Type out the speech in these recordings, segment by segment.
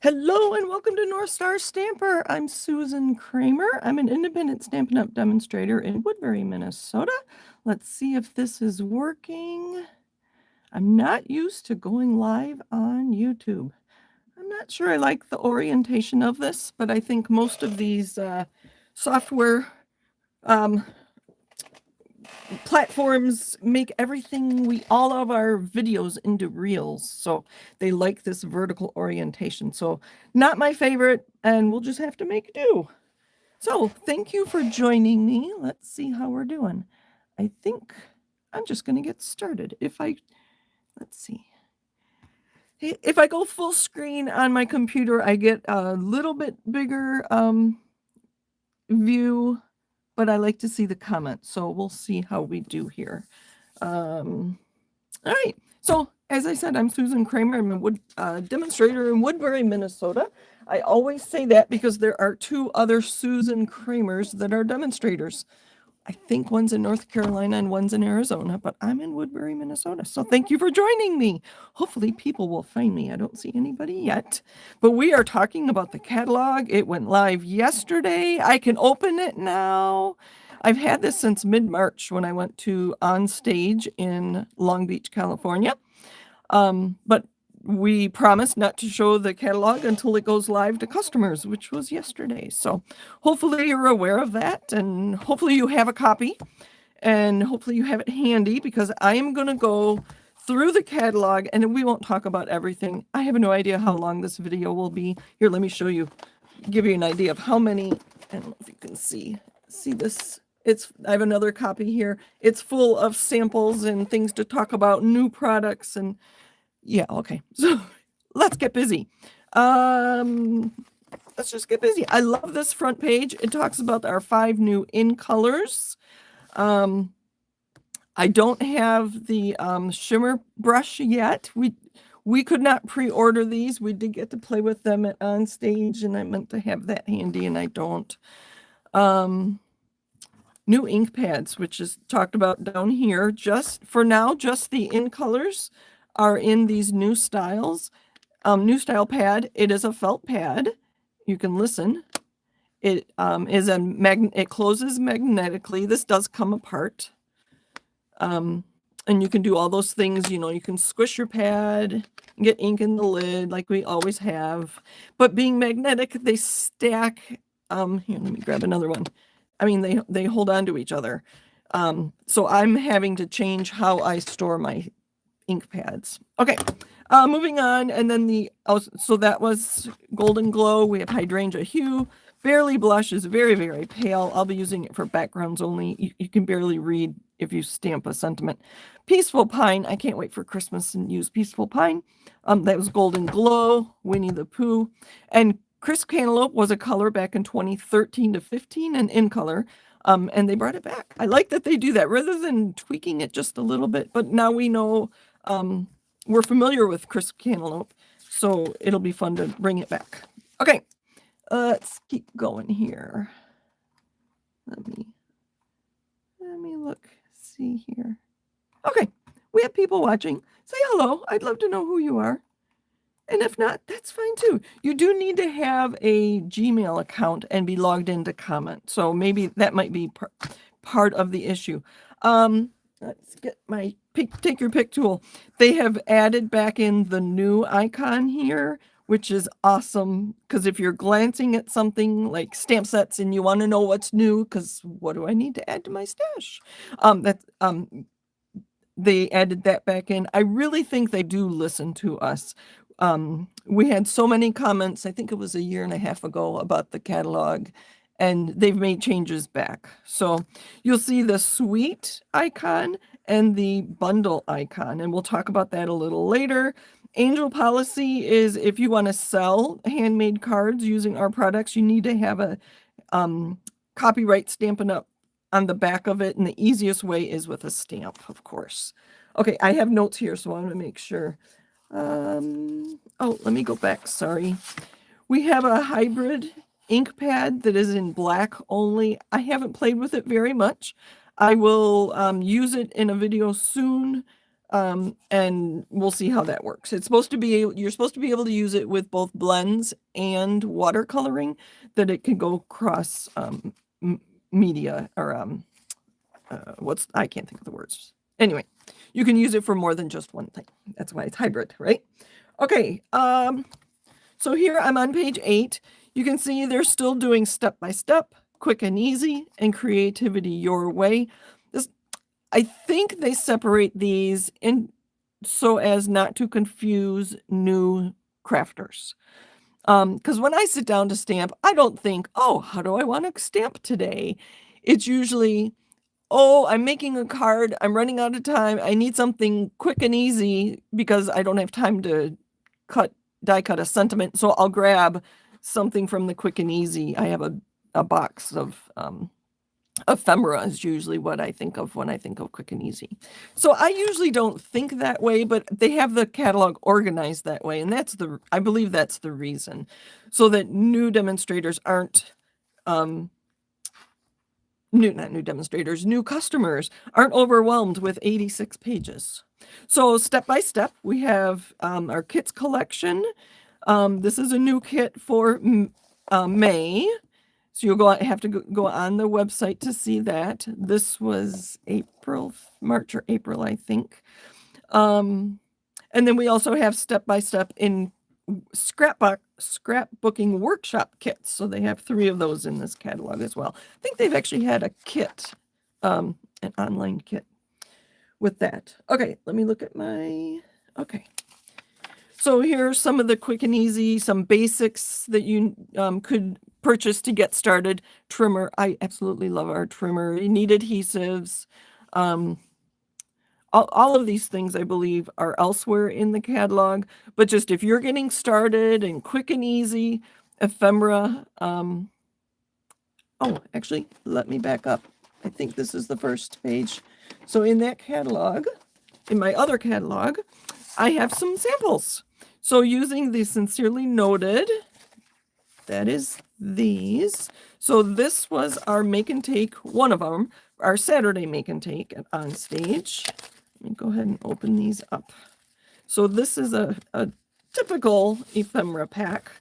Hello and welcome to North Star Stamper. I'm Susan Kramer. I'm an independent Stampin' Up! Demonstrator in Woodbury, Minnesota. Let's see if this is working. I'm not used to going live on YouTube. I'm not sure I like the orientation of this, but I think most of these software platforms make everything all of our videos into reels, so they like this vertical orientation. So not my favorite, and we'll just have to make do. So thank you for joining me. Let's see how we're doing. I think I'm just going to get started. Let's see. If I go full screen on my computer, I get a little bit bigger view, but I like to see the comments, so we'll see how we do here. All right, so as I said, I'm Susan Kramer. I'm a demonstrator in Woodbury, Minnesota. I always say that because there are two other Susan Kramers that are demonstrators. I think one's in North Carolina and one's in Arizona, but I'm in Woodbury, Minnesota. So thank you for joining me. Hopefully people will find me. I don't see anybody yet, but we are talking about the catalog. It went live yesterday. I can open it now. I've had this since mid-March when I went to On Stage in Long Beach, California. But we promised not to show the catalog until it goes live to customers, which was yesterday. So hopefully you're aware of that, and hopefully you have a copy, and hopefully you have it handy, because I am going to go through the catalog and we won't talk about everything. I have no idea how long this video will be. Here, let me show you, give you an idea of how many. I don't know if you can see this. I have another copy here. It's full of samples and things to talk about, new products, and yeah, okay. So let's get busy. Let's just get busy. I love this front page. It talks about our 5 new in colors. I don't have the shimmer brush yet. We could not pre-order these. We did get to play with them On Stage, and I meant to have that handy, and I don't. New ink pads, which is talked about down here. Just for now, just the in colors are in these new styles. New style pad. It is a felt pad. You can listen. It it closes magnetically. This does come apart. And you can do all those things. You can squish your pad, get ink in the lid like we always have. But being magnetic, they stack. Here, let me grab another one. I mean, they hold on to each other. So I'm having to change how I store my ink pads. Okay, moving on. And then so that was Golden Glow. We have Hydrangea Hue. Barely Blush is very, very pale. I'll be using it for backgrounds only. You can barely read if you stamp a sentiment. Peaceful Pine. I can't wait for Christmas and use Peaceful Pine. That was Golden Glow, Winnie the Pooh. And Crisp Cantaloupe was a color back in 2013 to 15 and in color. And they brought it back. I like that they do that rather than tweaking it just a little bit. But now we know we're familiar with Crisp Cantaloupe, so it'll be fun to bring it back. Okay, let's keep going here. Let me look, see here. Okay, we have people watching. Say hello. I'd love to know who you are. And if not, that's fine too. You do need to have a Gmail account and be logged in to comment. So maybe that might be part of the issue. Let's get my take your pick tool. They have added back in the new icon here, which is awesome. Because if you're glancing at something like stamp sets and you want to know what's new, because what do I need to add to my stash? They added that back in. I really think they do listen to us. We had so many comments, I think it was a year and a half ago, about the catalog, and they've made changes back. So you'll see the suite icon and the bundle icon, and we'll talk about that a little later. Angel policy is if you want to sell handmade cards using our products, you need to have a copyright Stampin' Up! On the back of it, and the easiest way is with a stamp, of course. Okay, I have notes here, so I want to make sure. Oh, let me go back, sorry. We have a hybrid ink pad that is in black only. I haven't played with it very much. I will use it in a video soon. And we'll see how that works. It's supposed to be, you're supposed to be able to use it with both blends and watercoloring, that it can go across media or I can't think of the words. Anyway, you can use it for more than just one thing. That's why it's hybrid, right? Okay, so here I'm on page 8. You can see they're still doing step-by-step, quick and easy, and creativity your way. I think they separate these in so as not to confuse new crafters. Because when I sit down to stamp, I don't think, oh, how do I want to stamp today? It's usually, oh, I'm making a card. I'm running out of time. I need something quick and easy because I don't have time to die cut a sentiment. So I'll grab something from the quick and easy. I have a box of ephemera is usually what I think of when I think of quick and easy. So I usually don't think that way, but they have the catalog organized that way. And I believe that's the reason. So that new demonstrators aren't, new customers aren't overwhelmed with 86 pages. So step by step, we have our kits collection. This is a new kit for May. So you'll have to go on the website to see that. This was March or April, I think. And then we also have step-by-step in scrapbooking workshop kits. So they have 3 of those in this catalog as well. I think they've actually had a kit, an online kit with that. Okay, let me look at okay. So here are some of the quick and easy, some basics that you could purchase to get started. Trimmer. I absolutely love our trimmer. You need adhesives. All of these things, I believe, are elsewhere in the catalog. But just if you're getting started and quick and easy, ephemera. Oh, actually, let me back up. I think this is the first page. So in that catalog, in my other catalog, I have some samples. So using the Sincerely Noted, that is these. So this was our make and take, one of them, our Saturday make and take on stage. Let me go ahead and open these up. So this is a typical ephemera pack.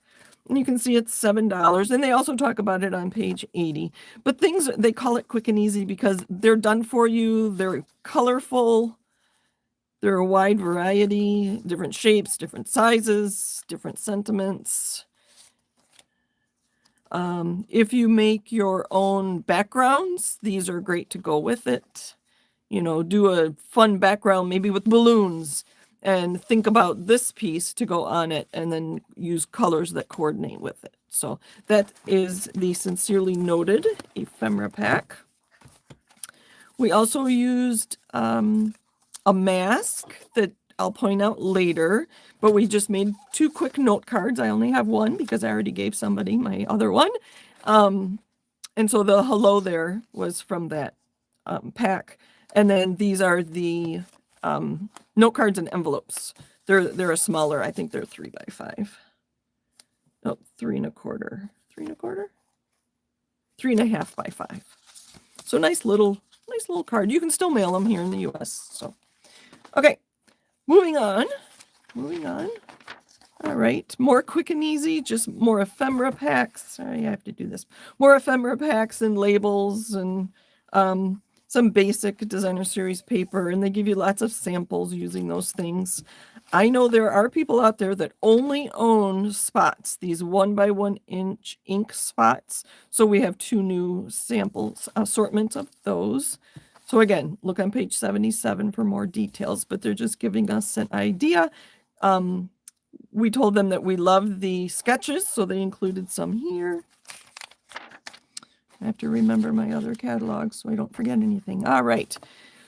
And you can see it's $7. And they also talk about it on page 80. But they call it quick and easy because they're done for you. They're colorful. They're a wide variety, different shapes, different sizes, different sentiments. If you make your own backgrounds, these are great to go with it. You know, do a fun background, maybe with balloons, and think about this piece to go on it, and then use colors that coordinate with it. So that is the Sincerely Noted ephemera pack. We also used a mask that I'll point out later, but we just made 2 quick note cards. I only have one because I already gave somebody my other one. And so the hello there was from that pack. And then these are the note cards and envelopes. They're a smaller, I think they're 3x5. No, 3 1/4. 3 1/4? 3.5 by 5. So nice little card. You can still mail them here in the US. So, okay, moving on. All right, more quick and easy, just more ephemera packs. Sorry, I have to do this. More ephemera packs and labels and some basic designer series paper, and they give you lots of samples using those things. I know there are people out there that only own spots, these 1x1 inch ink spots. So we have 2 new samples, assortments of those. So again, look on page 77 for more details, but they're just giving us an idea. We told them that we love the sketches, so they included some here. I have to remember my other catalog so I don't forget anything. All right.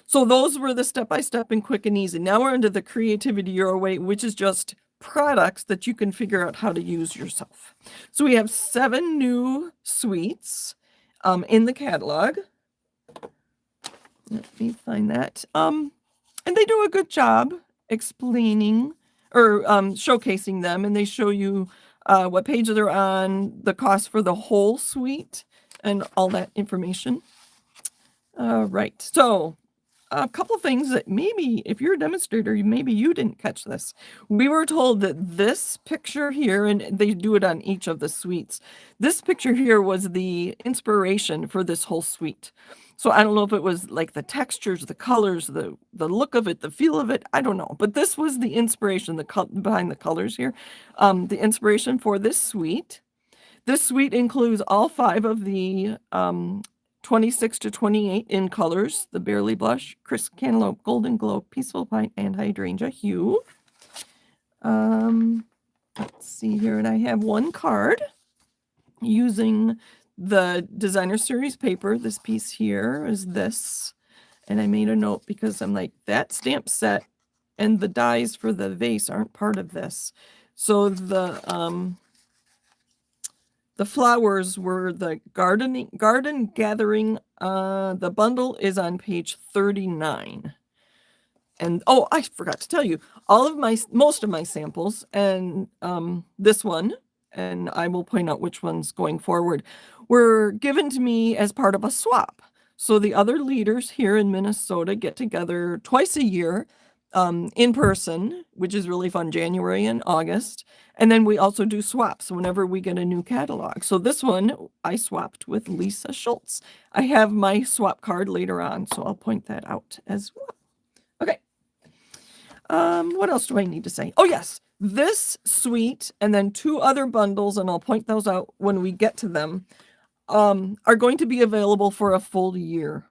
So those were the step-by-step and quick and easy. Now we're into the Creativity Your Way, which is just products that you can figure out how to use yourself. So we have 7 new suites in the catalog. Let me find that. And they do a good job explaining or showcasing them, and they show you what page they're on, the cost for the whole suite, and all that information. Right. So a couple things that maybe if you're a demonstrator, maybe you didn't catch this. We were told that this picture here, and they do it on each of the suites, this picture here was the inspiration for this whole suite. So I don't know if it was like the textures, the colors, the look of it, the feel of it, I don't know. But this was the inspiration, behind the colors here, the inspiration for this suite. This suite includes all 5 of the 26 to 28 in colors: the Barely Blush, Crisp Cantaloupe, Golden Glow, Peaceful Pine, and Hydrangea Hue. Let's see here, and I have one card using the Designer Series paper. This piece here is this, and I made a note because I'm like, that stamp set and the dies for the vase aren't part of this. So the flowers were the garden gathering. The bundle is on page 39. And oh, I forgot to tell you, most of my samples, and this one, and I will point out which ones going forward, were given to me as part of a swap. So the other leaders here in Minnesota get together twice a year, in person, which is really fun, January and August. And then we also do swaps whenever we get a new catalog. So this one I swapped with Lisa Schultz. I have my swap card later on, so I'll point that out as well. Okay. What else do I need to say? Oh, yes. This suite and then 2 other bundles, and I'll point those out when we get to them, are going to be available for a full year.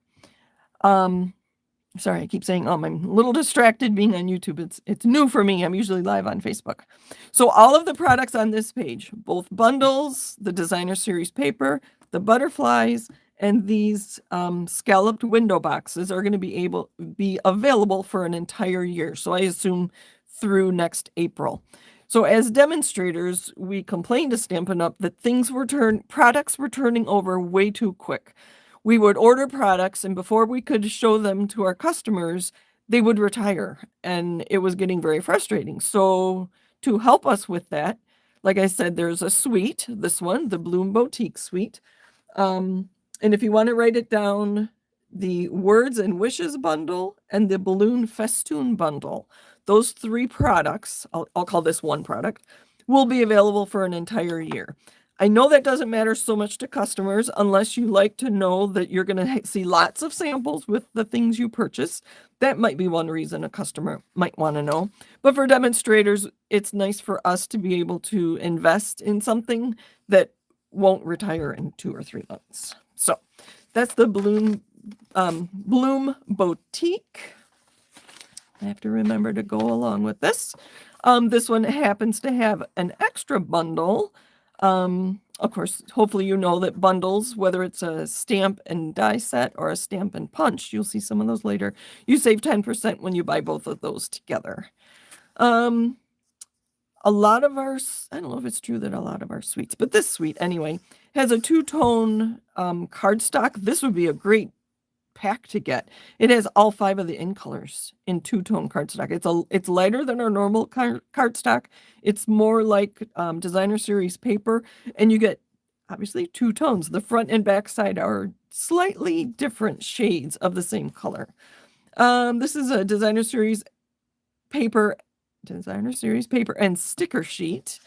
Sorry, I keep saying, I'm a little distracted being on YouTube. It's new for me. I'm usually live on Facebook. So all of the products on this page, both bundles, the Designer Series paper, the butterflies, and these scalloped window boxes are going to be available for an entire year. So I assume through next April. So as demonstrators, we complained to Stampin' Up! That products were turning over way too quick. We would order products, and before we could show them to our customers, they would retire, and it was getting very frustrating. So to help us with that, like I said, there's a suite, this one, the Bloom Boutique suite. And if you want to write it down, the Words and Wishes bundle and the Balloon Festoon bundle, those 3 products, I'll call this one product, will be available for an entire year. I know that doesn't matter so much to customers unless you like to know that you're going to see lots of samples with the things you purchase. That might be one reason a customer might want to know. But for demonstrators, it's nice for us to be able to invest in something that won't retire in 2 or 3 months. So that's the Bloom Boutique. I have to remember to go along with this. This one happens to have an extra bundle. Of course, hopefully you know that bundles, whether it's a stamp and die set or a stamp and punch, you'll see some of those later, you save 10% when you buy both of those together. A lot of our, I don't know if it's true that a lot of our suites, but this suite anyway, has a 2-tone cardstock. This would be a great pack to get. It has all 5 of the in colors in 2-tone cardstock. It's lighter than our normal cardstock. It's more like Designer Series paper, and you get obviously 2 tones. The front and back side are slightly different shades of the same color. This is a Designer Series paper and sticker sheet.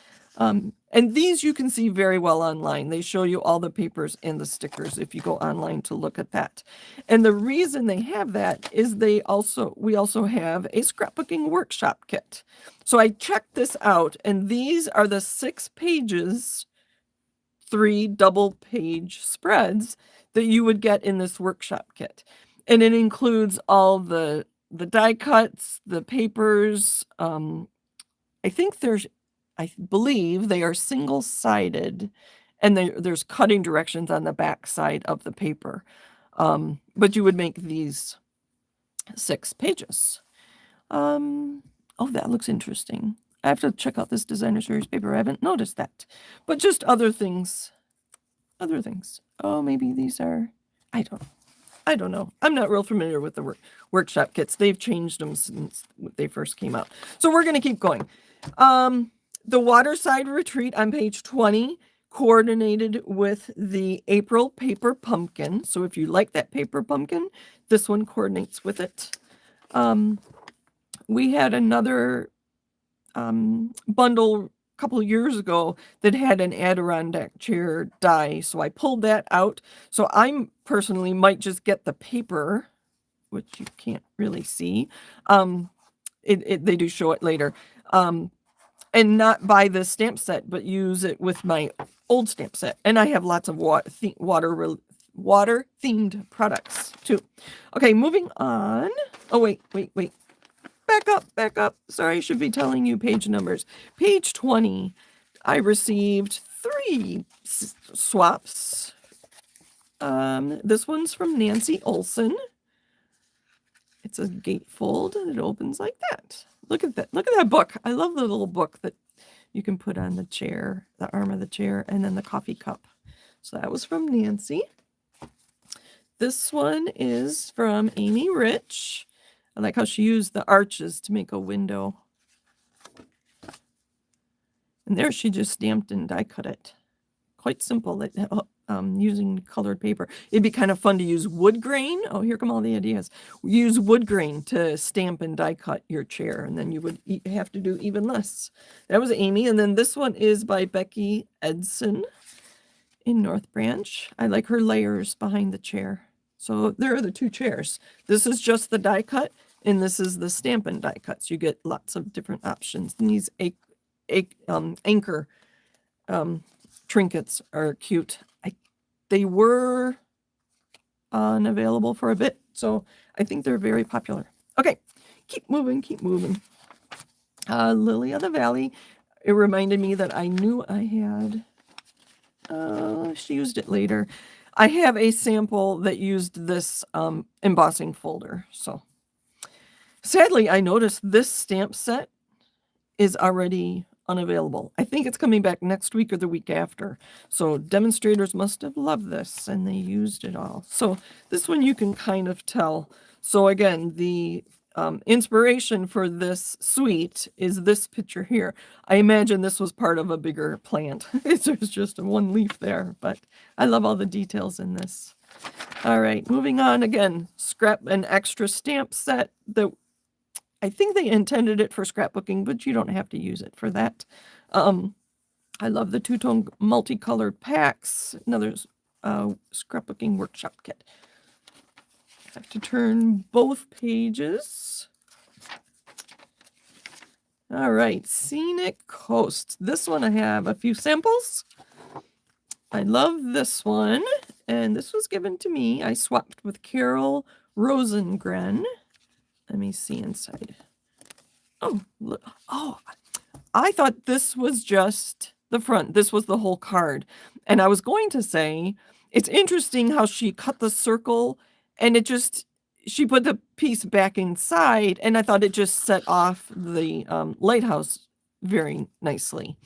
And these you can see very well online. They show you all the papers and the stickers if you go online to look at that. And the reason they have that is we also have a scrapbooking workshop kit. So I checked this out, and these are the 6 pages, 3 double-page spreads that you would get in this workshop kit. And it includes all the die cuts, the papers. I believe they are single-sided, and there's cutting directions on the back side of the paper. But you would make these 6 pages. Oh, that looks interesting. I have to check out this Designer Series paper. I haven't noticed that. But just other things. Oh, maybe these are, I don't know. I'm not real familiar with the workshop kits. They've changed them since they first came out. So we're going to keep going. The Waterside Retreat on page 20 coordinated with the April paper pumpkin. So if you like that paper pumpkin, this one coordinates with it. We had another bundle a couple of years ago that had an Adirondack chair die. So I pulled that out. So I personally might just get the paper, which you can't really see. They do show it later. And not buy the stamp set, but use it with my old stamp set. And I have lots of water themed products too. Okay, moving on. Oh, wait. Back up. Sorry, I should be telling you page numbers. Page 20, I received 3 swaps. This one's from Nancy Olson. It's a gatefold and it opens like that. Look at that. Look at that book. I love the little book that you can put on the chair, the arm of the chair, and then the coffee cup. So that was from Nancy. This one is from Amy Rich. I like how she used the arches to make a window. And there she just stamped and die cut it. Quite simple, using colored paper. It'd be kind of fun to use wood grain. Oh, here come all the ideas. Use wood grain to stamp and die cut your chair, and then you would have to do even less. That was Amy. And then this one is by Becky Edson in North Branch. I like her layers behind the chair. So there are the 2 chairs. This is just the die cut, and this is the stamp and die cuts. You get lots of different options. And these anchor trinkets are cute. They were unavailable for a bit, so I think they're very popular. Okay, keep moving. Lily of the Valley. It reminded me that I knew I had. She used it later. I have a sample that used this embossing folder. So sadly, I noticed this stamp set is already unavailable. I think it's coming back next week or the week after. So demonstrators must have loved this and they used it all. So this one you can kind of tell. So again, the inspiration for this suite is this picture here. I imagine this was part of a bigger plant. There's just one leaf there, but I love all the details in this. All right, moving on again. An extra stamp set that I think they intended it for scrapbooking, but you don't have to use it for that. I love the 2-tone multicolored packs. Another scrapbooking workshop kit. I have to turn both pages. All right, Scenic Coast. This one I have a few samples. I love this one, and this was given to me. I swapped with Carol Rosengren. Let me see inside. Oh, look. Oh, I thought this was just the front. This was the whole card. And I was going to say, it's interesting how she cut the circle and she put the piece back inside, and I thought it just set off the lighthouse very nicely.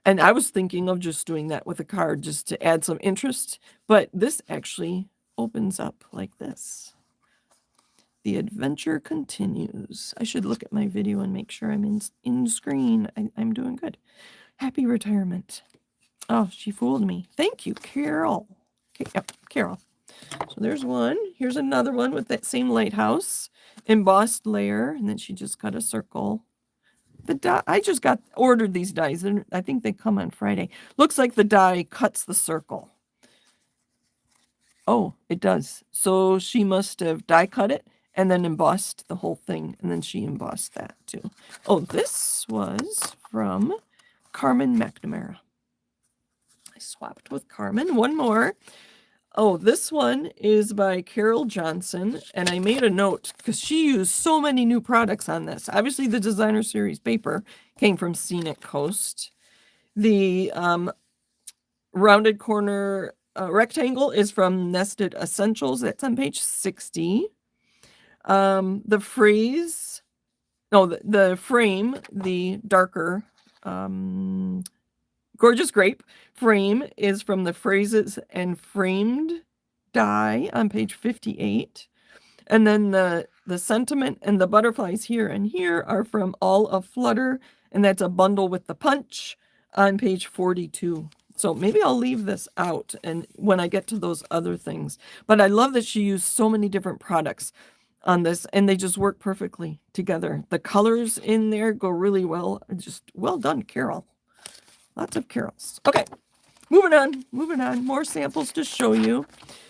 And I was thinking of just doing that with a card just to add some interest, but this actually opens up like this. The adventure continues. I should look at my video and make sure I'm in screen. I'm doing good. Happy retirement. Oh, she fooled me. Thank you, Carol. Okay, yep, Carol. So there's one. Here's another one with that same lighthouse embossed layer, and then she just cut a circle. I just ordered these dies, and I think they come on Friday. Looks like the die cuts the circle. Oh, it does. So she must have die cut it and then embossed the whole thing, and then she embossed that too. Oh, this was from Carmen McNamara. I swapped with Carmen. One more. Oh, this one is by Carol Johnson, and I made a note because she used so many new products on this. Obviously, the designer series paper came from Scenic Coast. The rounded corner rectangle is from Nested Essentials. That's on page 60. The frame, the darker Gorgeous Grape frame is from the Phrases and Framed die on page 58. And then the sentiment and the butterflies here and here are from All Aflutter, and that's a bundle with the punch on page 42. So maybe I'll leave this out and when I get to those other things. But I love that she used so many different products on this and they just work perfectly together. The colors in there go really well. Just well done, Carol. Lots of Carols. Okay, moving on. More samples to show you.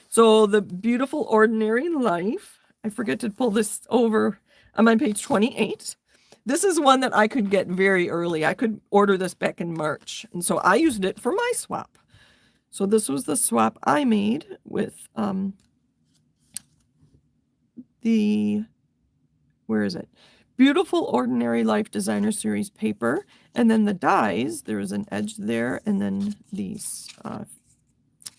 So the Beautiful Ordinary Life. I forget to pull this over. I'm on page 28. This is one that I could get very early. I could order this back in March. And so I used it for my swap. So this was the swap I made with where is it? Beautiful Ordinary Life Designer Series paper. And then the dies, there is an edge there, and then these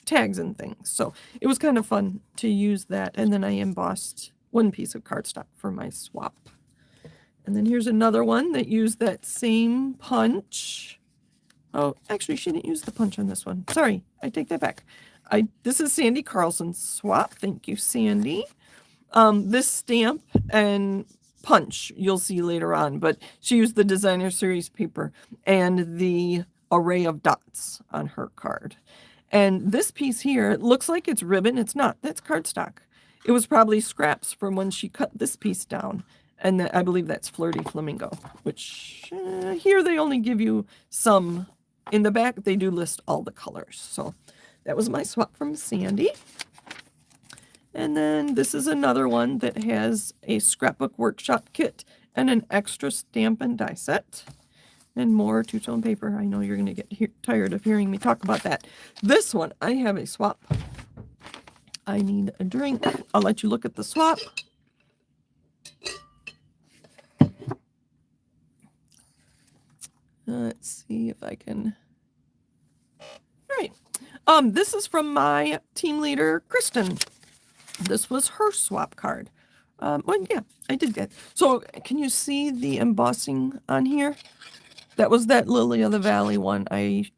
tags and things. So it was kind of fun to use that. And then I embossed one piece of cardstock for my swap. And then here's another one that used that same punch. Oh, actually, she didn't use the punch on this one. Sorry, I take that back. This is Sandy Carlson's swap. Thank you, Sandy. This stamp and punch you'll see later on, but she used the Designer Series paper and the array of dots on her card. And this piece here, it looks like it's ribbon. It's not. That's cardstock. It was probably scraps from when she cut this piece down. And I believe that's Flirty Flamingo, which here they only give you some. In the back, they do list all the colors. So that was my swap from Sandy. And then this is another one that has a scrapbook workshop kit and an extra stamp and die set. And more two-tone paper. I know you're going to get tired of hearing me talk about that. This one, I have a swap. I need a drink. I'll let you look at the swap. Let's see if I can. All right. This is from my team leader, Kristen. This was her swap card. Well, yeah, I did get. So can you see the embossing on here? That was that Lily of the Valley one I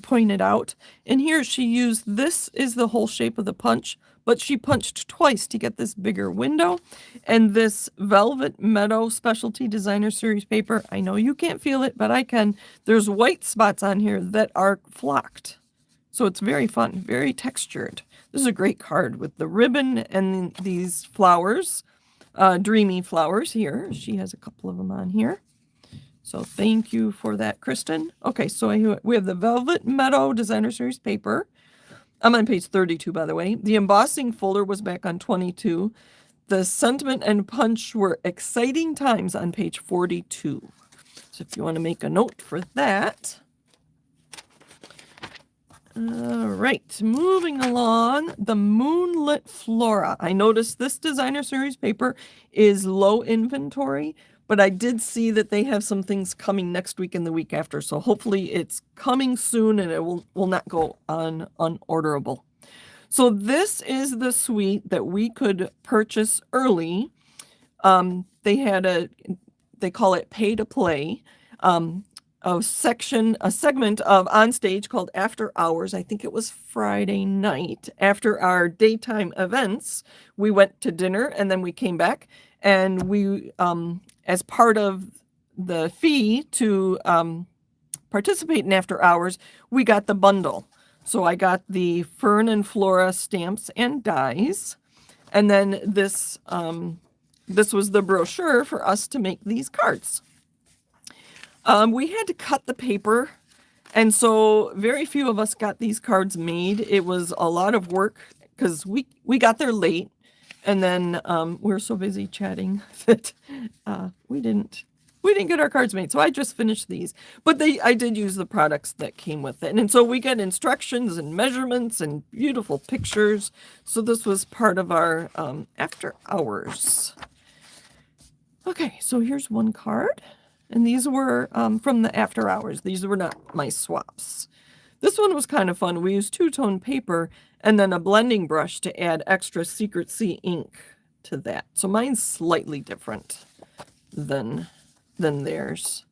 pointed out. And here she used, this is the whole shape of the punch, but she punched twice to get this bigger window. And this Velvet Meadow Specialty Designer Series paper, I know you can't feel it, but I can. There's white spots on here that are flocked. So it's very fun, very textured. This is a great card with the ribbon and these flowers, dreamy flowers here. She has a couple of them on here. So thank you for that, Kristen. Okay, so we have the Velvet Meadow Designer Series paper. I'm on page 32, by the way. The embossing folder was back on 22. The sentiment and punch were exciting times on page 42. So if you want to make a note for that. All right, moving along, the Moonlit Flora. I noticed this Designer Series paper is low inventory, but I did see that they have some things coming next week and the week after. So hopefully it's coming soon and it will not go unorderable. So this is the suite that we could purchase early. They call it pay to play. A segment of On Stage called After Hours. I think it was Friday night. After our daytime events, we went to dinner and then we came back and we, as part of the fee to participate in After Hours, we got the bundle. So I got the Fern and Flora stamps and dies. And then this was the brochure for us to make these cards. We had to cut the paper, and so very few of us got these cards made. It was a lot of work because we got there late, and then we were so busy chatting that we didn't get our cards made. So I just finished these, but I did use the products that came with it, and so we get instructions and measurements and beautiful pictures. So this was part of our After Hours. Okay, so here's one card. And these were from the After Hours. These were not my swaps. This one was kind of fun. We used two-tone paper and then a blending brush to add extra Secret Sea ink to that. So mine's slightly different than theirs.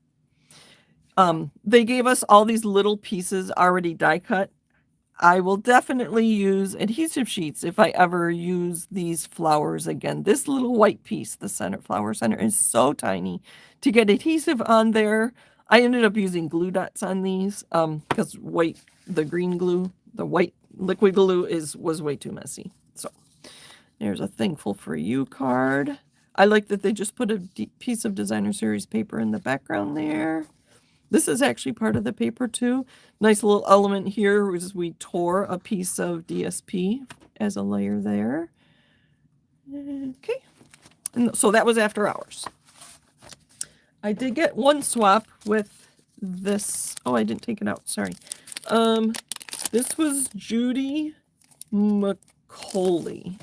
They gave us all these little pieces already die cut. I will definitely use adhesive sheets if I ever use these flowers again. This little white piece, the flower center, is so tiny. To get adhesive on there, I ended up using glue dots on these because the green glue, the white liquid glue was way too messy. So there's a thankful for you card. I like that they just put a piece of designer series paper in the background there. This is actually part of the paper too. Nice little element here is we tore a piece of DSP as a layer there. Okay. And so that was after hours. I did get one swap with this. Oh, I didn't take it out. Sorry. This was Judy McCauley.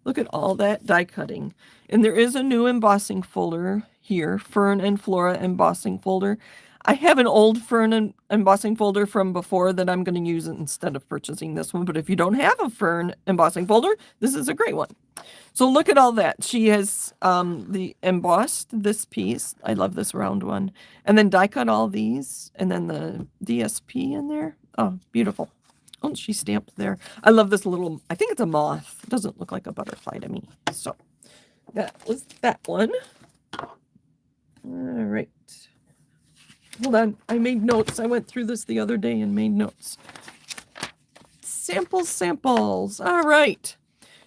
Look at all that die cutting. And there is a new embossing folder here, Fern and Flora embossing folder. I have an old Fern embossing folder from before that I'm going to use instead of purchasing this one. But if you don't have a Fern embossing folder, this is a great one. So look at all that. She has embossed this piece. I love this round one. And then die cut all these. And then the DSP in there. Oh, beautiful. Oh, she stamped there. I love this little, I think it's a moth. It doesn't look like a butterfly to me. So that was that one. All right. Hold on. I made notes. I went through this the other day and made notes. Samples. All right.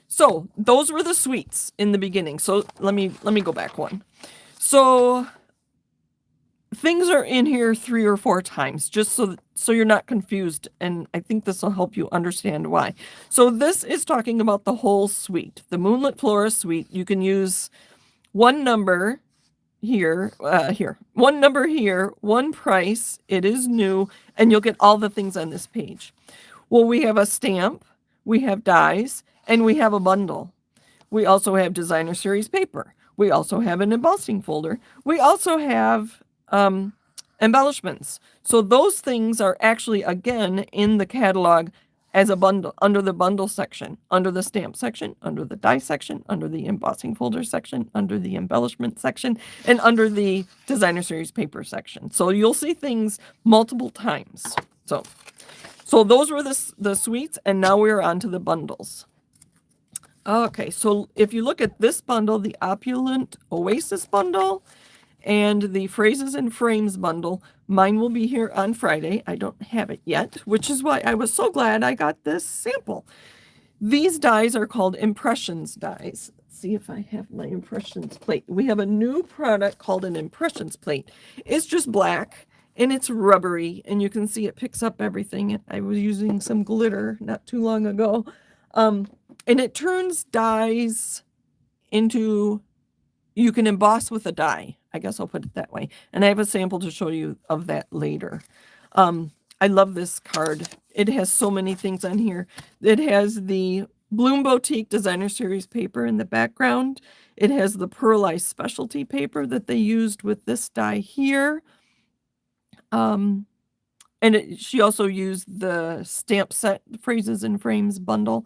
So those were the suites in the beginning. So let me go back one. So things are in here 3 or 4 times, just so you're not confused, and I think this will help you understand why. So this is talking about the whole suite, the Moonlit Flora suite. You can use one number here, one number here, one price. It is new, and you'll get all the things on this page. Well, we have a stamp, we have dies, and we have a bundle. We also have designer series paper. We also have an embossing folder. We also have embellishments. So those things are actually, again, in the catalog as a bundle, under the bundle section, under the stamp section, under the die section, under the embossing folder section, under the embellishment section, and under the designer series paper section. So you'll see things multiple times. So those were the suites, and now we're on to the bundles. Okay, so if you look at this bundle, the Opulent Oasis bundle, and the Phrases and Frames bundle, mine will be here on Friday. I don't have it yet, which is why I was so glad I got this sample. These dies are called Impressions dies. Let's see if I have my Impressions plate. We have a new product called an Impressions plate. It's just black and it's rubbery, and you can see it picks up everything. I was using some glitter not too long ago. And it turns dies into, you can emboss with a die. I guess I'll put it that way. And I have a sample to show you of that later. I love this card. It has so many things on here. It has the Bloom Boutique Designer Series paper in the background. It has the Pearlized Specialty paper that they used with this die here. And she also used the stamp set Phrases and Frames bundle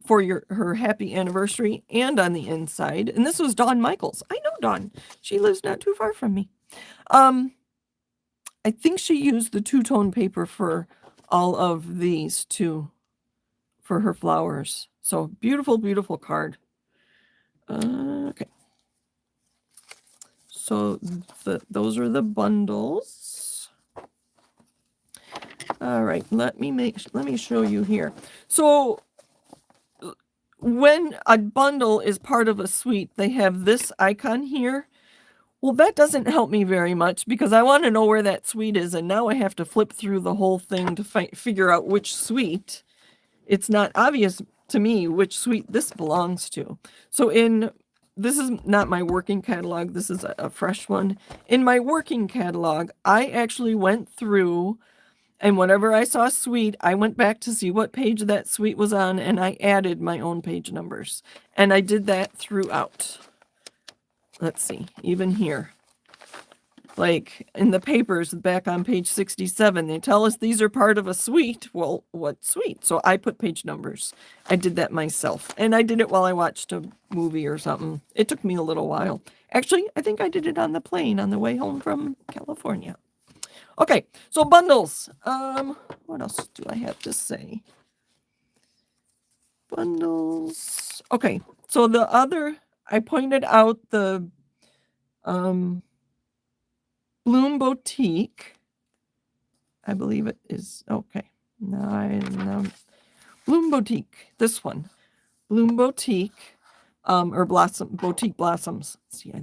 for her happy anniversary, and on the inside. And this was Dawn Michaels. I know Dawn. She lives not too far from me. I think she used the two-tone paper for all of these too, for her flowers. So beautiful, beautiful card. Okay. So those are the bundles. All right, let me show you here. So when a bundle is part of a suite, they have this icon here. Well, that doesn't help me very much because I want to know where that suite is, and now I have to flip through the whole thing to figure out which suite. It's not obvious to me which suite this belongs to. So this is not my working catalog. This is a fresh one. In my working catalog, I actually went through, and whenever I saw suite, I went back to see what page that suite was on, and I added my own page numbers. And I did that throughout. Let's see, even here. Like in the papers back on page 67, they tell us these are part of a suite. Well, what suite? So I put page numbers. I did that myself. And I did it while I watched a movie or something. It took me a little while. Actually, I think I did it on the plane on the way home from California. Okay, so bundles. What else do I have to say? Bundles. Okay, so I pointed out the Bloom Boutique. I believe it is, okay. No. Bloom Boutique, this one. Bloom Boutique, or Boutique Blossoms. See,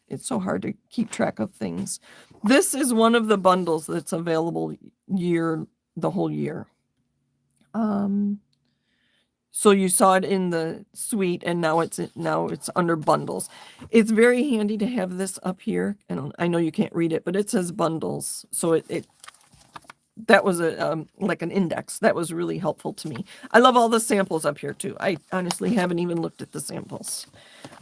it's so hard to keep track of things. This is one of the bundles that's available the whole year. So you saw it in the suite, and now it's under bundles. It's very handy to have this up here, and I know you can't read it, but it says bundles. So that was like an index. That was really helpful to me. I love all the samples up here too. I honestly haven't even looked at the samples.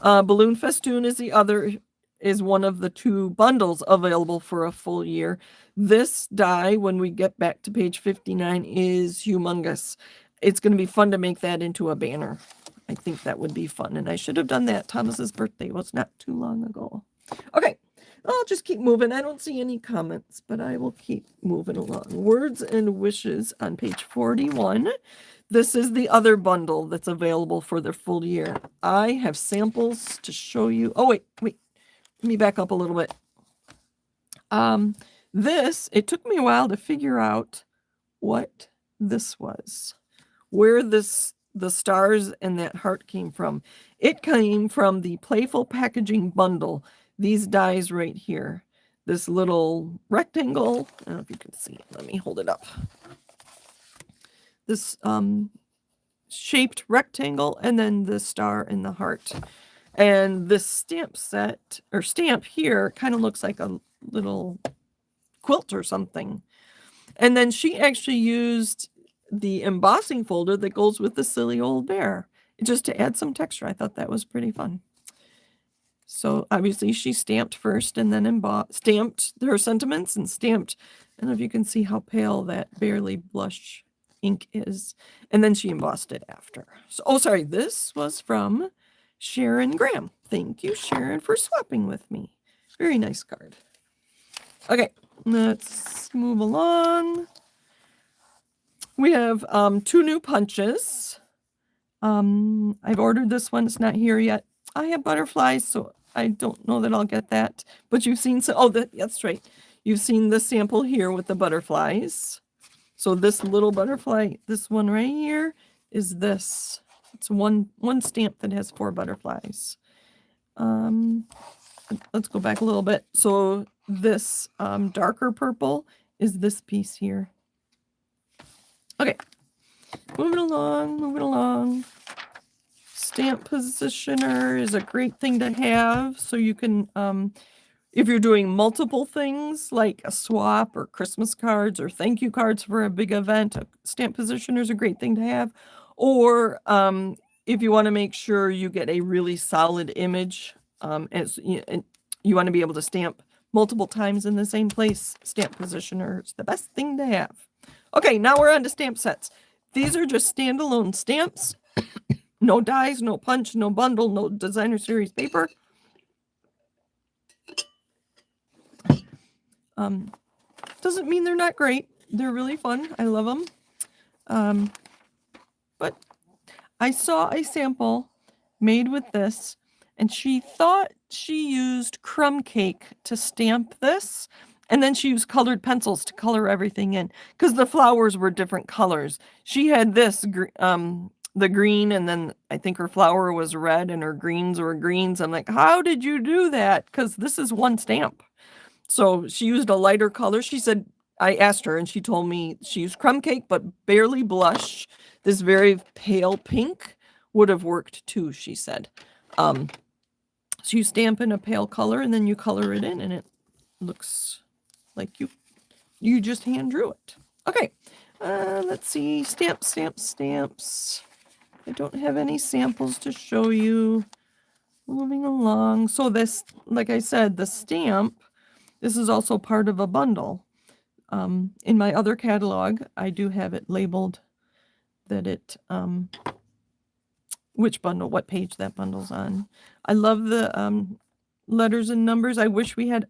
Balloon Festoon is one of the 2 bundles available for a full year. This die, when we get back to page 59, is humongous. It's going to be fun to make that into a banner. I think that would be fun, and I should have done that. Thomas's birthday was not too long ago. Okay, I'll just keep moving. I don't see any comments, but I will keep moving along. Words and Wishes on page 41. This is the other bundle that's available for the full year. I have samples to show you. Oh, wait. Let me back up a little bit. It took me a while to figure out what this was, where the stars and that heart came from. It came from the Playful Packaging bundle. These dies right here. This little rectangle. I don't know if you can see it. Let me hold it up. This shaped rectangle, and then the star and the heart. And this stamp here kind of looks like a little quilt or something. And then she actually used the embossing folder that goes with the silly old bear, just to add some texture. I thought that was pretty fun. So obviously she stamped first and then stamped her sentiments and stamped. I don't know if you can see how pale that Barely Blush ink is. And then she embossed it after. So, sorry, this was from Sharon Graham. Thank you, Sharon, for swapping with me. Very nice card. Okay, let's move along. We have 2 new punches. I've ordered this one. It's not here yet. I have butterflies, so I don't know that I'll get that. But you've seen that's right. You've seen the sample here with the butterflies. So this little butterfly, this one right here, is this. It's one stamp that has 4 butterflies. Let's go back a little bit. So this darker purple is this piece here. Okay, moving along. Stamp positioner is a great thing to have. So you can, if you're doing multiple things like a swap or Christmas cards or thank you cards for a big event, a stamp positioner is a great thing to have. Or if you want to make sure you get a really solid image, as you want to be able to stamp multiple times in the same place, stamp positioner is the best thing to have. Okay, now we're on to stamp sets. These are just standalone stamps. No dies, no punch, no bundle, no designer series paper. Doesn't mean they're not great. They're really fun. I love them. But I saw a sample made with this, and she thought she used crumb cake to stamp this, and then she used colored pencils to color everything in, because the flowers were different colors. She had this, the green, and then I think her flower was red, and her greens were greens. I'm like, how did you do that? Because this is one stamp. So she used a lighter color. She said, I asked her, and she told me she used crumb cake, but Barely Blush, this very pale pink, would have worked too, she said. So you stamp in a pale color, and then you color it in, and it looks like you just hand drew it. Okay, let's see. Stamps. I don't have any samples to show you. Moving along. So this, like I said, the stamp, this is also part of a bundle. In my other catalog, I do have it labeled that it, which bundle, what page that bundle's on. I love the letters and numbers. I wish we had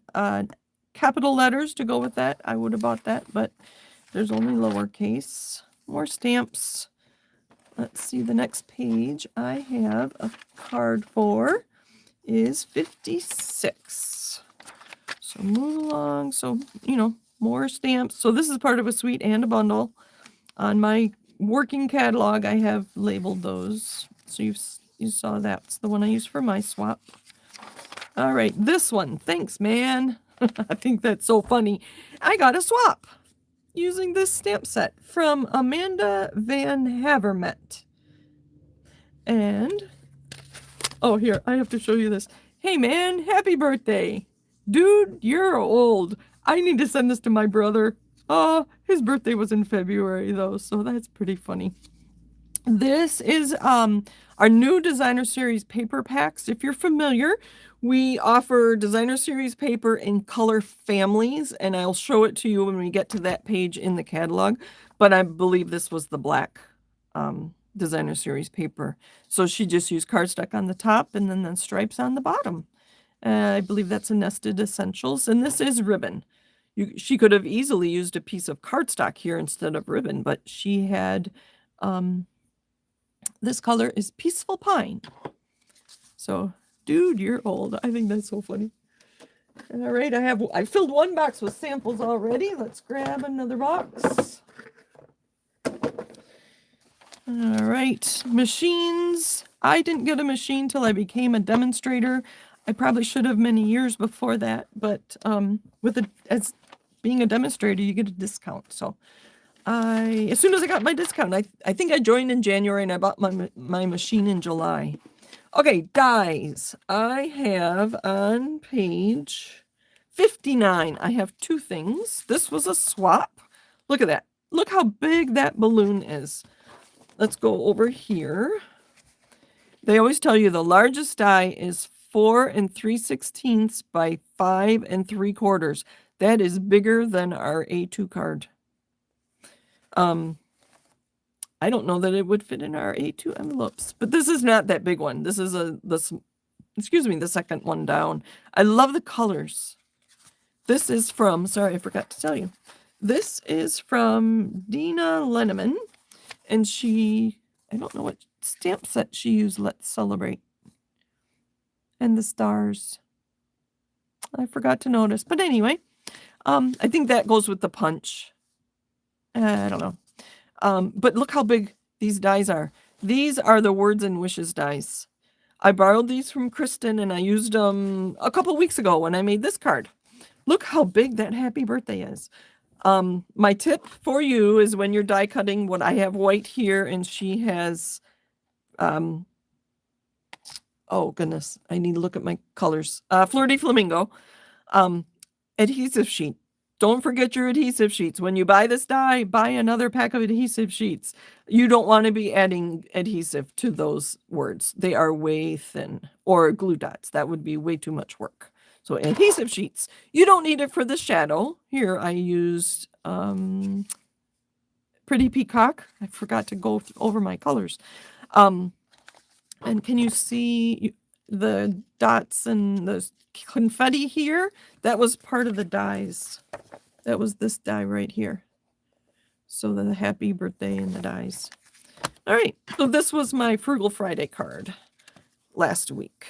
capital letters to go with that. I would have bought that, but there's only lowercase. More stamps. Let's see, the next page I have a card for is 56. So move along. So, more stamps. So this is part of a suite and a bundle. On my working catalog, I have labeled those. So you saw that's the one I used for my swap. All right, this one. Thanks, man. I think that's so funny. I got a swap using this stamp set from Amanda Van Havermet. And, oh, here, I have to show you this. Hey, man, happy birthday. Dude, you're old. I need to send this to my brother. His birthday was in February, though, so that's pretty funny. This is our new Designer Series paper packs. If you're familiar, we offer Designer Series paper in color families, and I'll show it to you when we get to that page in the catalog. But I believe this was the black Designer Series paper. So she just used cardstock on the top and then the stripes on the bottom. I believe that's a Nested Essentials, and this is ribbon. She could have easily used a piece of cardstock here instead of ribbon, but she had this color is Peaceful Pine. So, dude, you're old. I think that's so funny. All right, I filled one box with samples already. Let's grab another box. All right, machines. I didn't get a machine till I became a demonstrator. I probably should have many years before that, but as being a demonstrator, you get a discount. So as soon as I got my discount, I think I joined in January and I bought my machine in July. Okay, dies. I have on page 59, I have two things. This was a swap. Look at that. Look how big that balloon is. Let's go over here. They always tell you the largest die is 4 3/16 by 5 3/4. That is bigger than our A2 card. I don't know that it would fit in our A2 envelopes, but this is not that big one. This is the second one down. I love the colors. This is from, sorry, I forgot to tell you. This is from Dina Lenneman, and I don't know what stamp set she used. Let's Celebrate. And the stars. I forgot to notice, but anyway, I think that goes with the punch. I don't know. But look how big these dies are. These are the Words and Wishes dies. I borrowed these from Kristen and I used them a couple weeks ago when I made this card. Look how big that happy birthday is. My tip for you is when you're die cutting, what I have white here and she has, oh goodness, I need to look at my colors. Fleur de Flamingo, adhesive sheet. Don't forget your adhesive sheets. When you buy this die, buy another pack of adhesive sheets. You don't want to be adding adhesive to those words. They are way thin. Or glue dots. That would be way too much work. So adhesive sheets. You don't need it for the shadow. Here I used Pretty Peacock. I forgot to go over my colors. And can you see the dots and the confetti here? That was part of the dies. That was this die right here. So the happy birthday and the dies. All right. So this was my Frugal Friday card last week.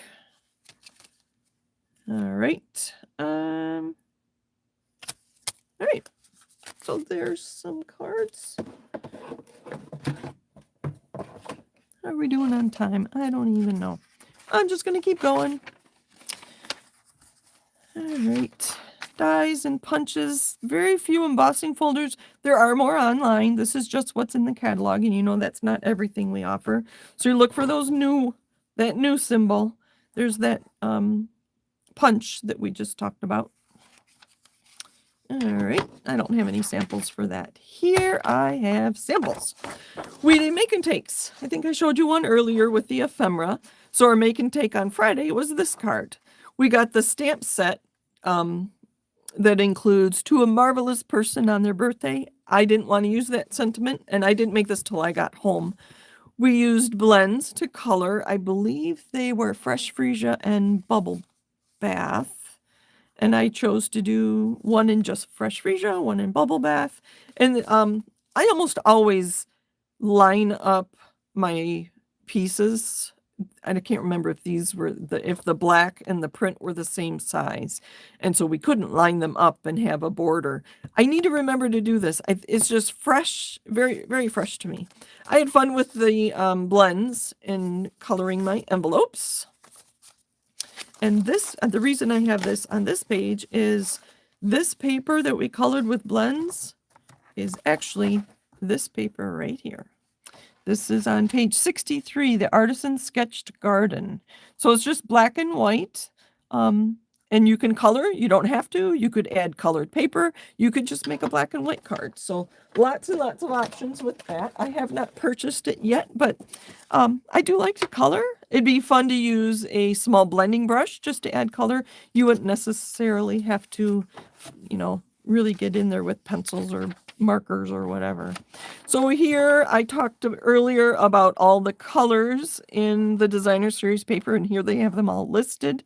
All right. All right. So there's some cards. How are we doing on time? I don't even know. I'm just going to keep going. All right. Dies and punches. Very few embossing folders. There are more online. This is just what's in the catalog, and you know that's not everything we offer. So you look for that new symbol. There's that punch that we just talked about. All right. I don't have any samples for that. Here I have samples. We did make and takes. I think I showed you one earlier with the ephemera. So our make and take on Friday was this card. We got the stamp set that includes To a Marvelous Person on Their Birthday. I didn't want to use that sentiment, and I didn't make this till I got home. We used blends to color. I believe they were Fresh Freesia and Bubble Bath. And I chose to do one in just Fresh Freesia, one in Bubble Bath. And I almost always line up my pieces I can't remember if these were if the black and the print were the same size. And so we couldn't line them up and have a border. I need to remember to do this. It's just fresh, very, very fresh to me. I had fun with the blends in coloring my envelopes. And this, the reason I have this on this page is this paper that we colored with blends is actually this paper right here. This is on page 63, the Artisan Sketched Garden. So it's just black and white. And you can color, you don't have to. You could add colored paper. You could just make a black and white card. So lots and lots of options with that. I have not purchased it yet, but I do like to color. It'd be fun to use a small blending brush just to add color. You wouldn't necessarily have to, really get in there with pencils or markers or whatever. So here I talked earlier about all the colors in the Designer Series paper, and here they have them all listed.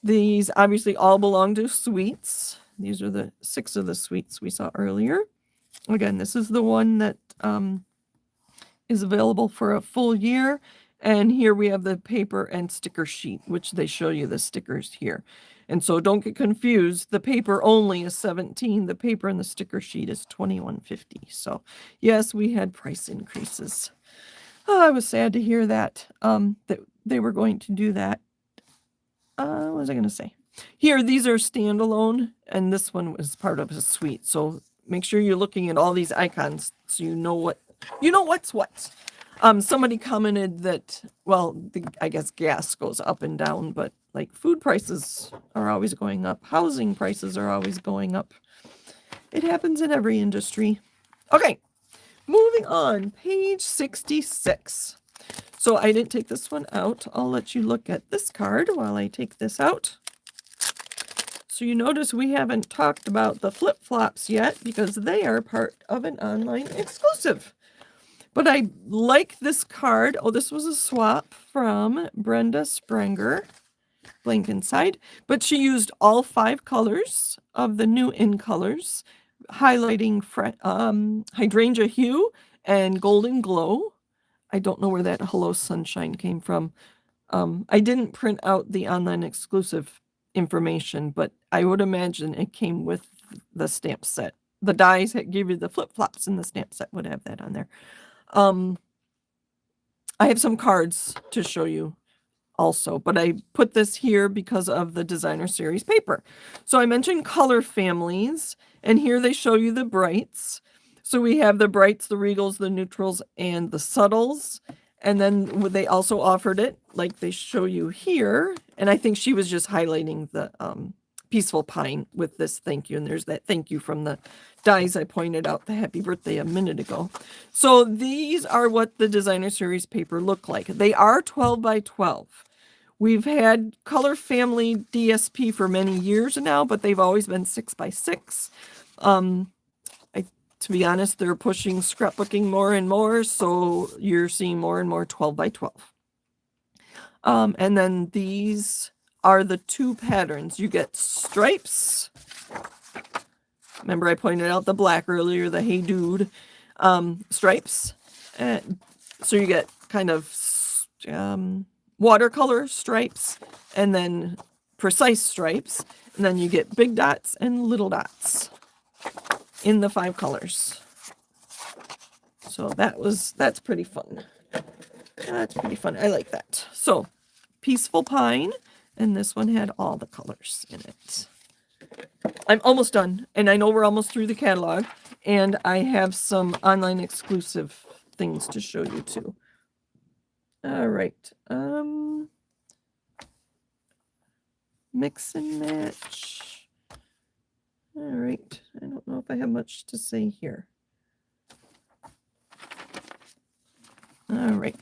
These obviously all belong to suites. These are the 6 of the suites we saw earlier. Again, this is the one that is available for a full year. And here we have the paper and sticker sheet, which they show you the stickers here. And so don't get confused. The paper only is $17. The paper and the sticker sheet is $21.50. So yes, we had price increases. Oh, I was sad to hear that, that they were going to do that. What was I going to say? Here, these are standalone, and this one was part of a suite. So make sure you're looking at all these icons so you know what's what. Somebody commented that, I guess gas goes up and down, but like food prices are always going up. Housing prices are always going up. It happens in every industry. Okay, moving on, page 66. So I didn't take this one out. I'll let you look at this card while I take this out. So you notice we haven't talked about the flip-flops yet because they are part of an online exclusive. But I like this card. Oh, this was a swap from Brenda Sprenger, blank inside. But she used all 5 colors of the new in colors, highlighting hydrangea hue and golden glow. I don't know where that Hello Sunshine came from. I didn't print out the online exclusive information, but I would imagine it came with the stamp set. The dies that give you the flip-flops in the stamp set would have that on there. I have some cards to show you also, but I put this here because of the Designer Series paper. So I mentioned color families, and here they show you the brights. So we have the brights, the regals, the neutrals, and the subtles. And then they also offered it like they show you here. And I think she was just highlighting the Peaceful Pine with this thank you. And there's that thank you from the dies I pointed out the happy birthday a minute ago. So these are what the Designer Series paper look like. They are 12 by 12. We've had Color Family DSP for many years now, but they've always been 6 by 6. To be honest, they're pushing scrapbooking more and more, so you're seeing more and more 12 by 12. And then these are the 2 patterns. You get stripes. Remember I pointed out the black earlier, the Hey Dude stripes. So you get kind of watercolor stripes and then precise stripes. And then you get big dots and little dots in the 5 colors. So that's pretty fun. That's pretty fun. I like that. So Peaceful Pine, and this one had all the colors in it. I'm almost done, and I know we're almost through the catalog, and I have some online exclusive things to show you too. All right. Mix and match. All right, I don't know if I have much to say here. All right.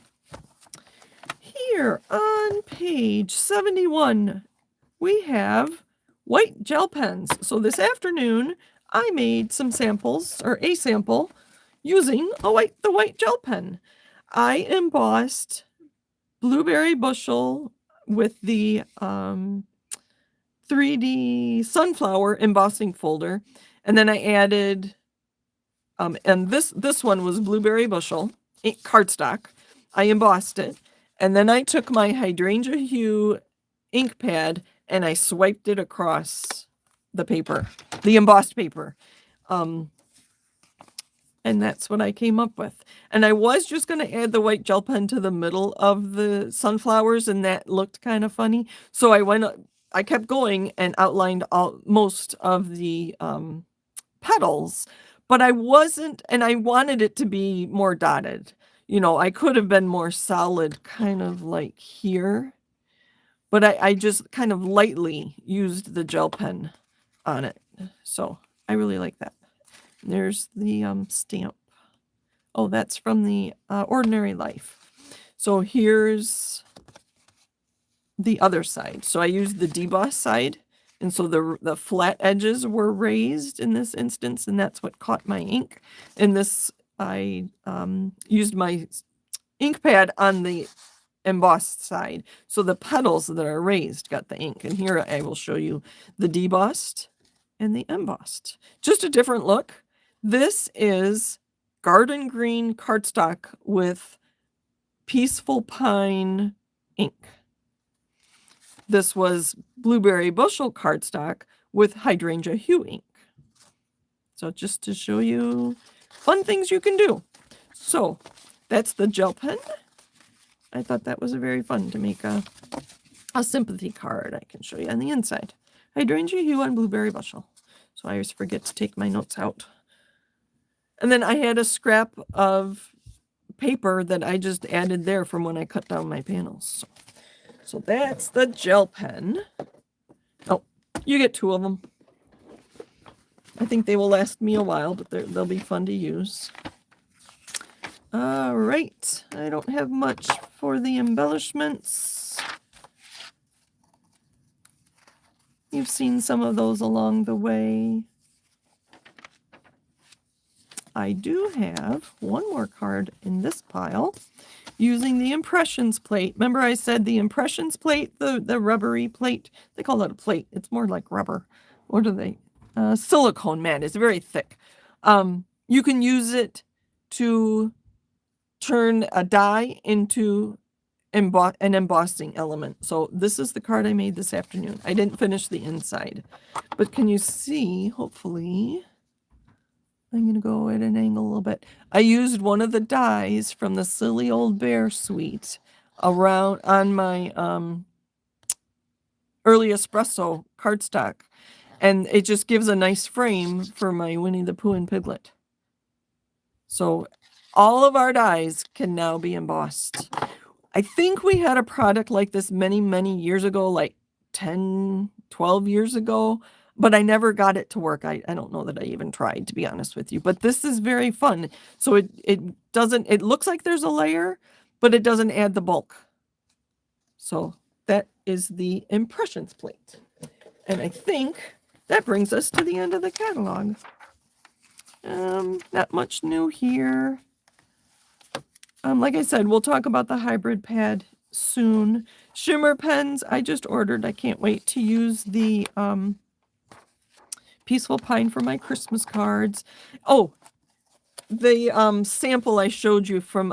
Here on page 71, we have white gel pens. So this afternoon, I made some samples, or a sample, using the white gel pen. I embossed Blueberry Bushel with the 3D sunflower embossing folder, and then I added and this one was Blueberry Bushel cardstock. I embossed it, And then I took my Hydrangea Hue ink pad and I swiped it across the paper, the embossed paper. And that's what I came up with. And I was just going to add the white gel pen to the middle of the sunflowers, and that looked kind of funny. So I kept going and outlined most of the petals, but I wasn't, and I wanted it to be more dotted. You know, I could have been more solid, kind of like here, but I just kind of lightly used the gel pen on it. So I really like that. There's the stamp. Oh, that's from the Ordinary Life. So here's the other side. So I used the deboss side, and so the flat edges were raised in this instance, and that's what caught my ink. In this, I used my ink pad on the embossed side, so the petals that are raised got the ink. And here I will show you the debossed and the embossed. Just a different look. This is garden green cardstock with Peaceful Pine ink. This was blueberry bushel cardstock with Hydrangea Hue ink. So just to show you fun things you can do. So that's the gel pen. I thought that was very fun to make a sympathy card. I can show you on the inside. Hydrangea Hue on blueberry bushel. So I always forget to take my notes out. And then I had a scrap of paper that I just added there from when I cut down my panels. So that's the gel pen. Oh, you get 2 of them. I think they will last me a while, but they'll be fun to use. All right. I don't have much for the embellishments. You've seen some of those along the way. I do have one more card in this pile using the impressions plate. Remember I said the impressions plate, the rubbery plate? They call it a plate. It's more like rubber. What are they? Silicone mat. It's very thick. You can use it to turn a die into an embossing element. So this is the card I made this afternoon. I didn't finish the inside. But can you see, hopefully... I'm going to go at an angle a little bit. I used one of the dies from the Silly Old Bear suite around on my early espresso cardstock. And it just gives a nice frame for my Winnie the Pooh and Piglet. So all of our dies can now be embossed. I think we had a product like this many, many years ago, like 10, 12 years ago. But I never got it to work. I don't know that I even tried, to be honest with you. But this is very fun. So it looks like there's a layer, but it doesn't add the bulk. So that is the impressions plate. And I think that brings us to the end of the catalog. Not much new here. Like I said, we'll talk about the hybrid pad soon. Shimmer pens, I just ordered. I can't wait to use the... Peaceful Pine for my Christmas cards. Oh, the sample I showed you from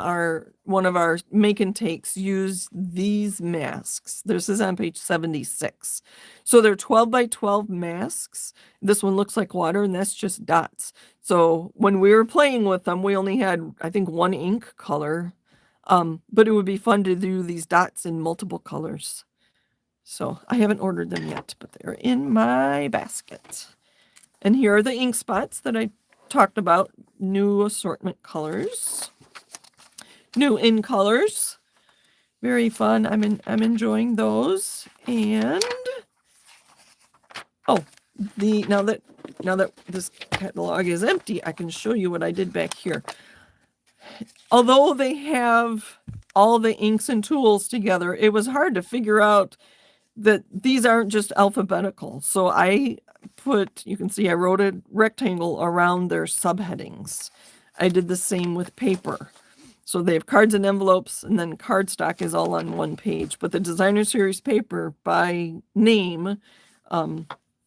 one of our make and takes used these masks. This is on page 76. So they're 12 by 12 masks. This one looks like water, and that's just dots. So when we were playing with them, we only had, I think, 1 ink color. But it would be fun to do these dots in multiple colors. So I haven't ordered them yet, but they're in my basket. And here are the ink spots that I talked about. New assortment colors. New in colors. Very fun. I'm enjoying those. And oh, now that this catalog is empty, I can show you what I did back here. Although they have all the inks and tools together, it was hard to figure out that these aren't just alphabetical. So you can see I wrote a rectangle around their subheadings. I did the same with paper. So they have cards and envelopes, and then cardstock is all on one page. But the Designer Series paper by name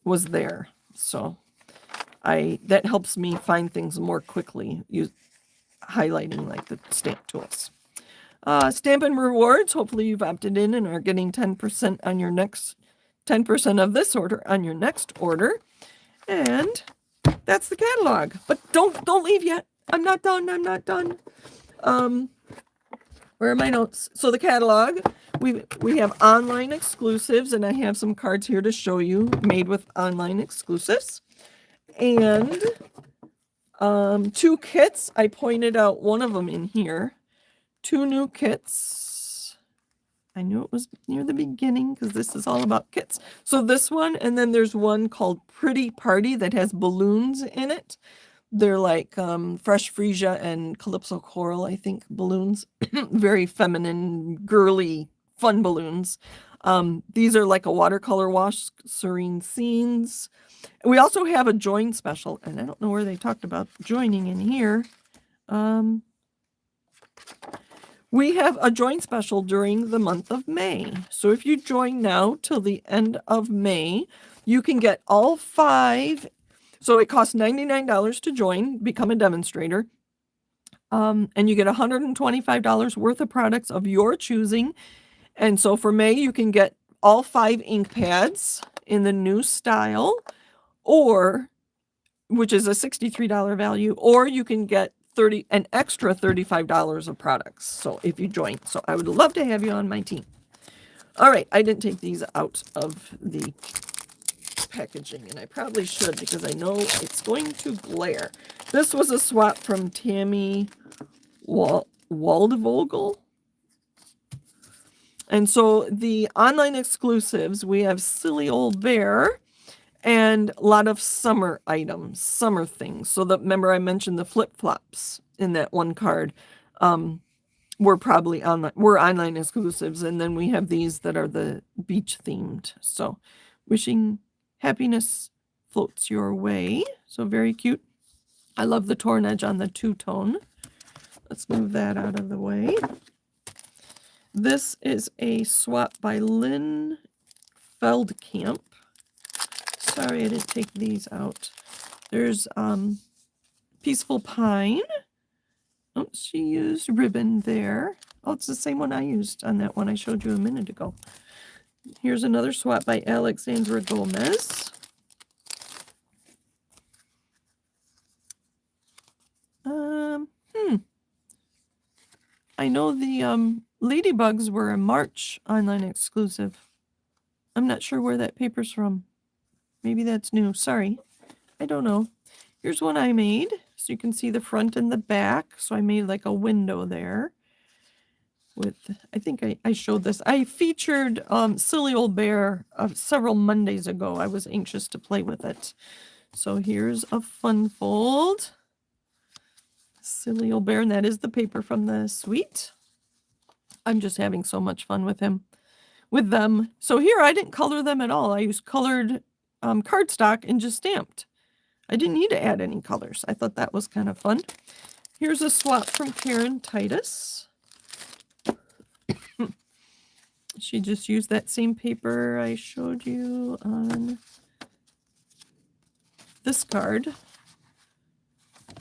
was there. So that helps me find things more quickly, highlighting like the stamp tools. Stampin' Rewards. Hopefully you've opted in and are getting 10% on your next 10% of this order on your next order. And that's the catalog. But don't leave yet. I'm not done. I'm not done. Where are my notes? So the catalog, we have online exclusives, and I have some cards here to show you made with online exclusives. And 2 kits. I pointed out one of them in here. 2 new kits. I knew it was near the beginning because this is all about kits. So this one, and then there's one called Pretty Party that has balloons in it. They're like Fresh Freesia and Calypso Coral, I think, balloons. Very feminine, girly, fun balloons. These are like a watercolor wash, serene scenes. We also have a join special, and I don't know where they talked about joining in here. We have a join special during the month of May. So if you join now till the end of May, you can get all 5. So it costs $99 to join, become a demonstrator. And you get $125 worth of products of your choosing. And so for May, you can get all 5 ink pads in the new style, or which is a $63 value, or you can get an extra $35 of products. So if you join, so I would love to have you on my team. All right, I didn't take these out of the packaging, and I probably should because I know it's going to glare. This was a swap from Tammy Waldvogel. And so the online exclusives, we have Silly Old Bear and a lot of summer items, summer things. So remember I mentioned the flip-flops in that one card. We're probably online exclusives, and then we have these that are the beach themed. So wishing happiness floats your way. So very cute. I love the torn edge on the 2-tone. Let's move that out of the way. This is a swap by Lynn Feldkamp. Sorry, I didn't take these out. There's Peaceful Pine. Oh, she used ribbon there. Oh, it's the same one I used on that one I showed you a minute ago. Here's another swap by Alexandra Gomez. I know the Ladybugs were a March online exclusive. I'm not sure where that paper's from. Maybe that's new. Sorry. I don't know. Here's one I made. So you can see the front and the back. So I made like a window there. I think I showed this. I featured Silly Old Bear several Mondays ago. I was anxious to play with it. So here's a fun fold. Silly Old Bear, and that is the paper from the suite. I'm just having so much fun with them. So here I didn't color them at all. I used colored cardstock and just stamped. I didn't need to add any colors. I thought that was kind of fun. Here's a swap from Karen Titus. She just used that same paper I showed you on this card.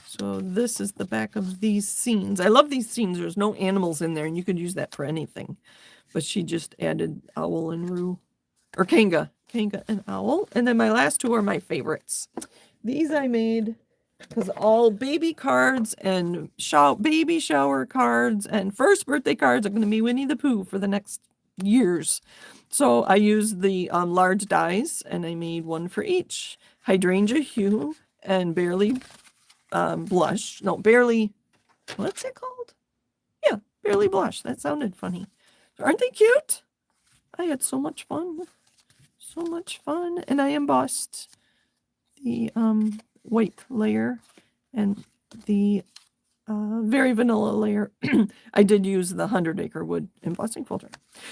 So this is the back of these scenes. I love these scenes. There's no animals in there, and you could use that for anything. But she just added owl and roo, or Kanga and owl. And then my last 2 are my favorites. These I made because all baby cards and baby shower cards and first birthday cards are going to be Winnie the Pooh for the next years. So I used the large dies, and I made one for each. Hydrangea Hue and Barely Blush. No, Barely, what's it called? Yeah, Barely Blush. That sounded funny. Aren't they cute? I had so much fun. So much fun. And I embossed the white layer and the very vanilla layer. I did use the 100 Acre Wood embossing folder.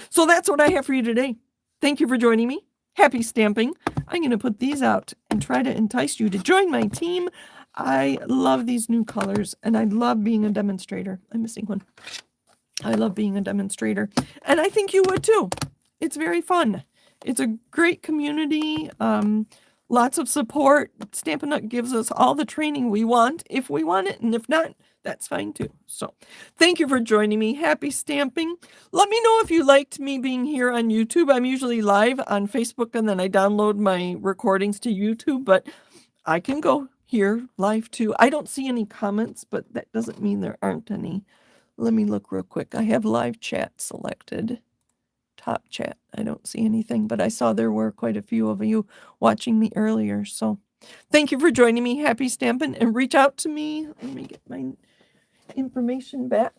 So that's what I have for you today. Thank you for joining me. Happy stamping. I'm going to put these out and try to entice you to join my team. I love these new colors, and I love being a demonstrator. I'm missing one. I love being a demonstrator, and I think you would too. It's very fun. It's a great community. Lots of support. Stampin' Up! Gives us all the training we want, if we want it, and if not, That's fine too. So thank you for joining me. Happy stamping. Let me know if you liked me being here on YouTube. I'm usually live on Facebook and then I download my recordings to YouTube, but I can go here live too. I don't see any comments, but that doesn't mean there aren't any. Let me look real quick. I have live chat selected. Top chat. I don't see anything, but I saw there were quite a few of you watching me earlier. So thank you for joining me. Happy stamping, and reach out to me. Let me get my information back.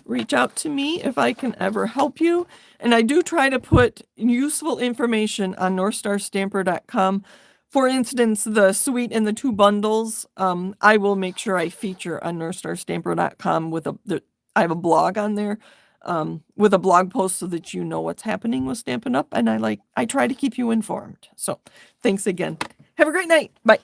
Reach out to me if I can ever help you. And I do try to put useful information on NorthStarStamper.com. For instance, the suite and the 2 bundles, I will make sure I feature on NorthStarStamper.com with I have a blog on there with a blog post so that you know what's happening with Stampin' Up! And I try to keep you informed. So thanks again. Have a great night. Bye.